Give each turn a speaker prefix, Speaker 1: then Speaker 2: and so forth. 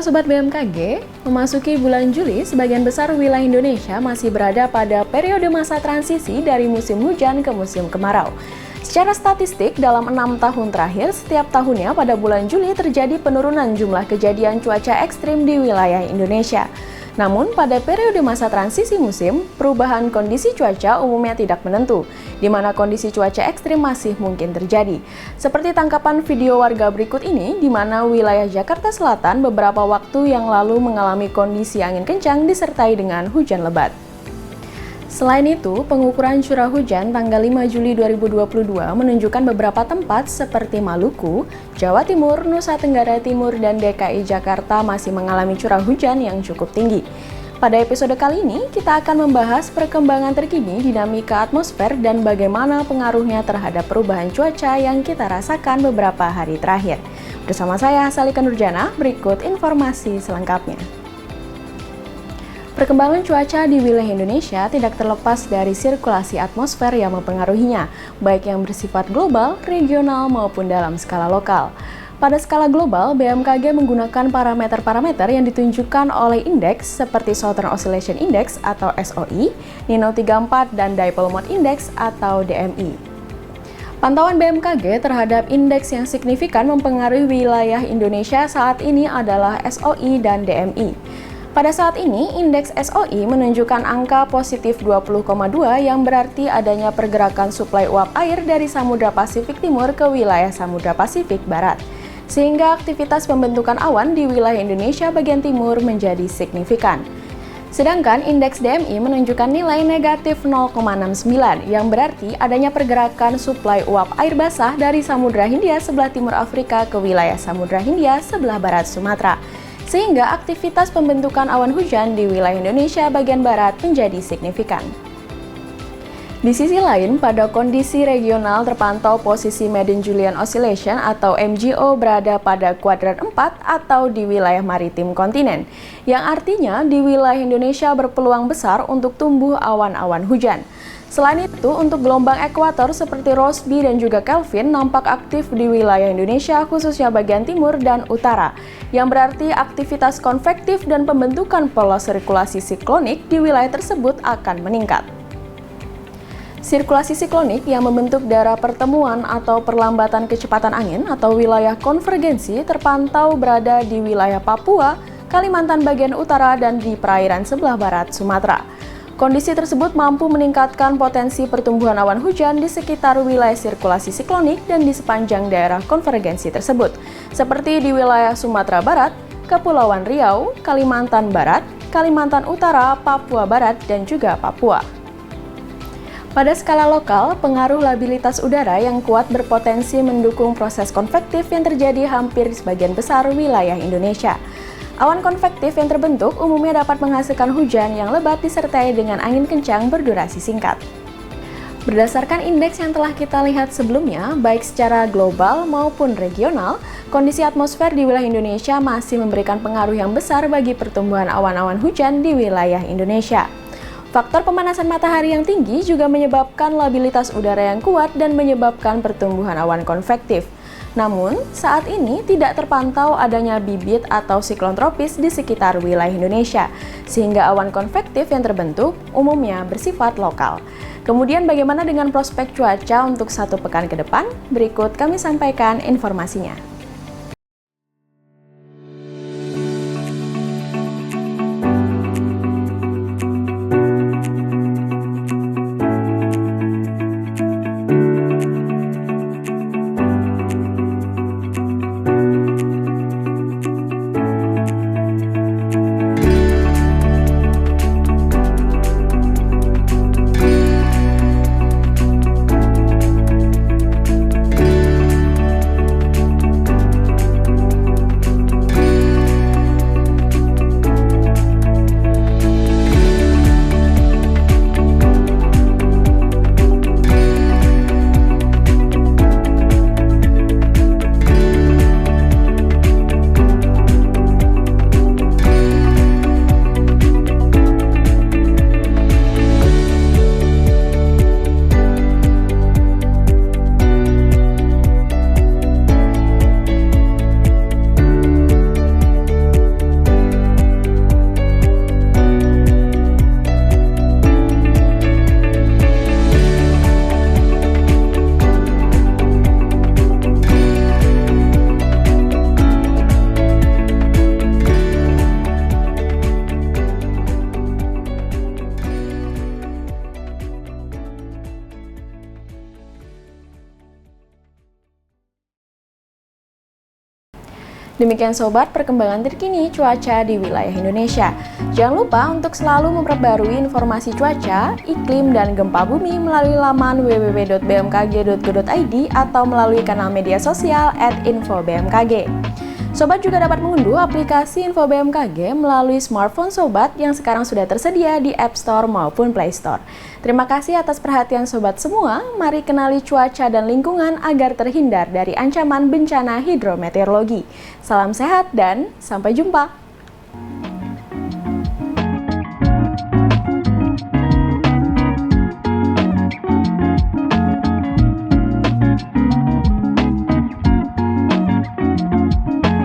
Speaker 1: Sobat BMKG, memasuki bulan Juli, sebagian besar wilayah Indonesia masih berada pada periode masa transisi dari musim hujan ke musim kemarau. Secara statistik, dalam 6 tahun terakhir, setiap tahunnya pada bulan Juli terjadi penurunan jumlah kejadian cuaca ekstrim di wilayah Indonesia. Namun, pada periode masa transisi musim, perubahan kondisi cuaca umumnya tidak menentu, di mana kondisi cuaca ekstrim masih mungkin terjadi. Seperti tangkapan video warga berikut ini, di mana wilayah Jakarta Selatan beberapa waktu yang lalu mengalami kondisi angin kencang disertai dengan hujan lebat. Selain itu, pengukuran curah hujan tanggal 5 Juli 2022 menunjukkan beberapa tempat seperti Maluku, Jawa Timur, Nusa Tenggara Timur, dan DKI Jakarta masih mengalami curah hujan yang cukup tinggi. Pada episode kali ini, kita akan membahas perkembangan terkini dinamika atmosfer dan bagaimana pengaruhnya terhadap perubahan cuaca yang kita rasakan beberapa hari terakhir. Bersama saya, Salika Nurjana, berikut informasi selengkapnya. Perkembangan cuaca di wilayah Indonesia tidak terlepas dari sirkulasi atmosfer yang mempengaruhinya, baik yang bersifat global, regional, maupun dalam skala lokal. Pada skala global, BMKG menggunakan parameter-parameter yang ditunjukkan oleh indeks seperti Southern Oscillation Index atau SOI, Nino 34, dan Dipole Mode Index atau DMI. Pantauan BMKG terhadap indeks yang signifikan mempengaruhi wilayah Indonesia saat ini adalah SOI dan DMI. Pada saat ini, indeks SOI menunjukkan angka positif 20,2 yang berarti adanya pergerakan suplai uap air dari Samudra Pasifik Timur ke wilayah Samudra Pasifik Barat, sehingga aktivitas pembentukan awan di wilayah Indonesia bagian timur menjadi signifikan. Sedangkan indeks DMI menunjukkan nilai negatif 0,69 yang berarti adanya pergerakan suplai uap air basah dari Samudra Hindia sebelah timur Afrika ke wilayah Samudra Hindia sebelah barat Sumatera, sehingga aktivitas pembentukan awan hujan di wilayah Indonesia bagian barat menjadi signifikan. Di sisi lain, pada kondisi regional terpantau posisi Madden-Julian Oscillation atau MJO berada pada kuadran 4 atau di wilayah maritim kontinen, yang artinya di wilayah Indonesia berpeluang besar untuk tumbuh awan-awan hujan. Selain itu, untuk gelombang ekuator seperti Rossby dan juga Kelvin nampak aktif di wilayah Indonesia khususnya bagian timur dan utara, yang berarti aktivitas konvektif dan pembentukan pola sirkulasi siklonik di wilayah tersebut akan meningkat. Sirkulasi siklonik yang membentuk daerah pertemuan atau perlambatan kecepatan angin atau wilayah konvergensi terpantau berada di wilayah Papua, Kalimantan bagian utara, dan di perairan sebelah barat Sumatera. Kondisi tersebut mampu meningkatkan potensi pertumbuhan awan hujan di sekitar wilayah sirkulasi siklonik dan di sepanjang daerah konvergensi tersebut, seperti di wilayah Sumatera Barat, Kepulauan Riau, Kalimantan Barat, Kalimantan Utara, Papua Barat, dan juga Papua. Pada skala lokal, pengaruh labilitas udara yang kuat berpotensi mendukung proses konvektif yang terjadi hampir sebagian besar wilayah Indonesia. Awan konvektif yang terbentuk umumnya dapat menghasilkan hujan yang lebat disertai dengan angin kencang berdurasi singkat. Berdasarkan indeks yang telah kita lihat sebelumnya, baik secara global maupun regional, kondisi atmosfer di wilayah Indonesia masih memberikan pengaruh yang besar bagi pertumbuhan awan-awan hujan di wilayah Indonesia. Faktor pemanasan matahari yang tinggi juga menyebabkan labilitas udara yang kuat dan menyebabkan pertumbuhan awan konvektif. Namun, saat ini tidak terpantau adanya bibit atau siklon tropis di sekitar wilayah Indonesia, sehingga awan konvektif yang terbentuk umumnya bersifat lokal. Kemudian bagaimana dengan prospek cuaca untuk 1 pekan ke depan? Berikut kami sampaikan informasinya. Demikian sobat perkembangan terkini cuaca di wilayah Indonesia. Jangan lupa untuk selalu memperbarui informasi cuaca, iklim, dan gempa bumi melalui laman www.bmkg.go.id atau melalui kanal media sosial @info-bmkg. Sobat juga dapat mengunduh aplikasi Info BMKG melalui smartphone Sobat yang sekarang sudah tersedia di App Store maupun Play Store. Terima kasih atas perhatian Sobat semua. Mari kenali cuaca dan lingkungan agar terhindar dari ancaman bencana hidrometeorologi. Salam sehat dan sampai jumpa.